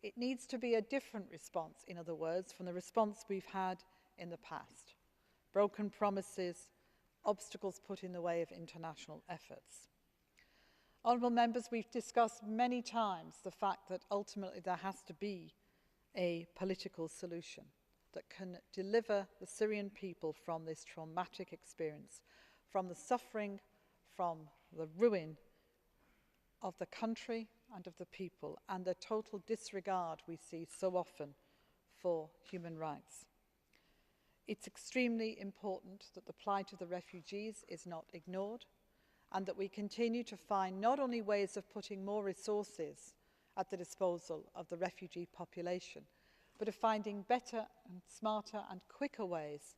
It needs to be a different response, in other words, from the response we've had in the past. Broken promises, obstacles put in the way of international efforts. Honourable members, we've discussed many times the fact that ultimately there has to be a political solution that can deliver the Syrian people from this traumatic experience, from the suffering, from the ruin of the country and of the people, and the total disregard we see so often for human rights. It's extremely important that the plight of the refugees is not ignored, and that we continue to find not only ways of putting more resources at the disposal of the refugee population, but of finding better and smarter and quicker ways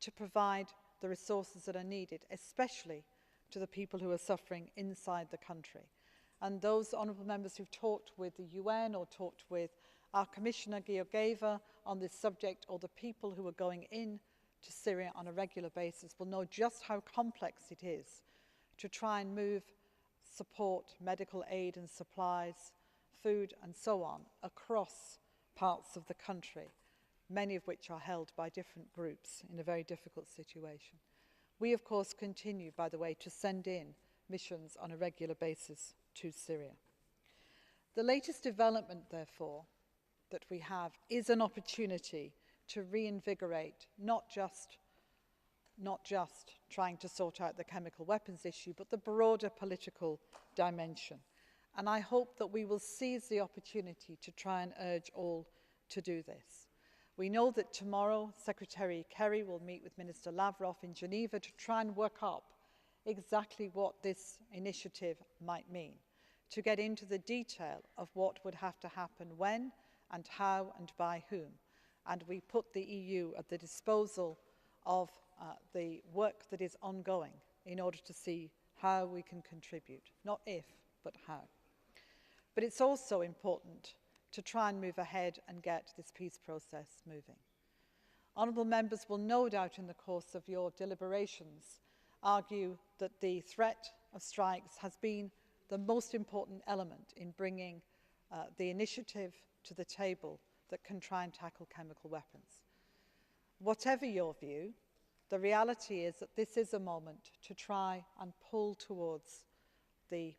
to provide the resources that are needed, especially to the people who are suffering inside the country. And those honourable members who've talked with the UN or talked with our Commissioner Georgieva on this subject, or the people who are going in to Syria on a regular basis, will know just how complex it is to try and move support, medical aid and supplies, food and so on across parts of the country, many of which are held by different groups in a very difficult situation. We, of course, continue, by the way, to send in missions on a regular basis to Syria. The latest development, therefore, that we have is an opportunity to reinvigorate not just trying to sort out the chemical weapons issue, but the broader political dimension. And I hope that we will seize the opportunity to try and urge all to do this. We know that tomorrow Secretary Kerry will meet with Minister Lavrov in Geneva to try and work up exactly what this initiative might mean, to get into the detail of what would have to happen when and how and by whom. And we put the EU at the disposal of the work that is ongoing in order to see how we can contribute, not if, but how. But it's also important to try and move ahead and get this peace process moving. Honourable members will no doubt in the course of your deliberations argue that the threat of strikes has been the most important element in bringing the initiative to the table that can try and tackle chemical weapons. Whatever your view, the reality is that this is a moment to try and pull towards the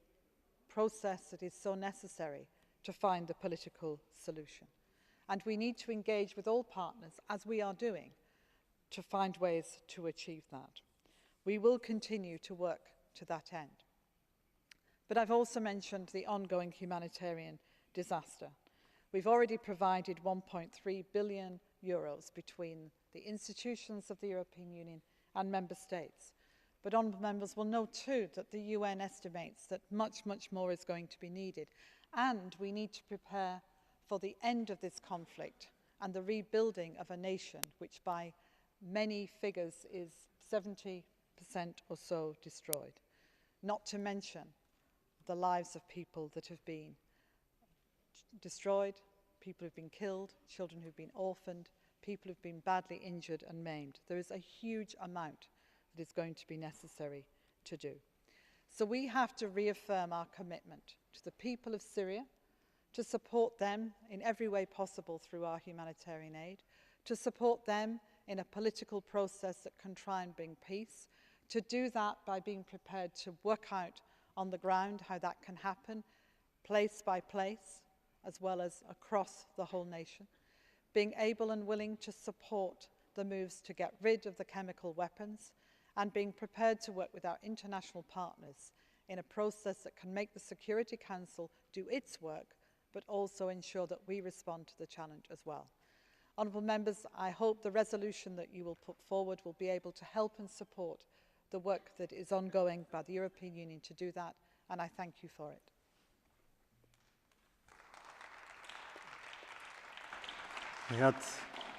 process that is so necessary to find the political solution. And we need to engage with all partners, as we are doing, to find ways to achieve that. We will continue to work to that end. But I've also mentioned the ongoing humanitarian disaster. We've already provided €1.3 billion between the institutions of the European Union and Member States. But honourable members will know too that the UN estimates that much, much more is going to be needed. And we need to prepare for the end of this conflict and the rebuilding of a nation which by many figures is 70% or so destroyed. Not to mention the lives of people that have been destroyed, people who've been killed, children who've been orphaned, people who've been badly injured and maimed. There is a huge amount that is going to be necessary to do. So we have to reaffirm our commitment to the people of Syria, to support them in every way possible through our humanitarian aid, to support them in a political process that can try and bring peace, to do that by being prepared to work out on the ground how that can happen, place by place, as well as across the whole nation, being able and willing to support the moves to get rid of the chemical weapons, and being prepared to work with our international partners in a process that can make the Security Council do its work, but also ensure that we respond to the challenge as well. Honourable members, I hope the resolution that you will put forward will be able to help and support the work that is ongoing by the European Union to do that, and I thank you for it. Grazie.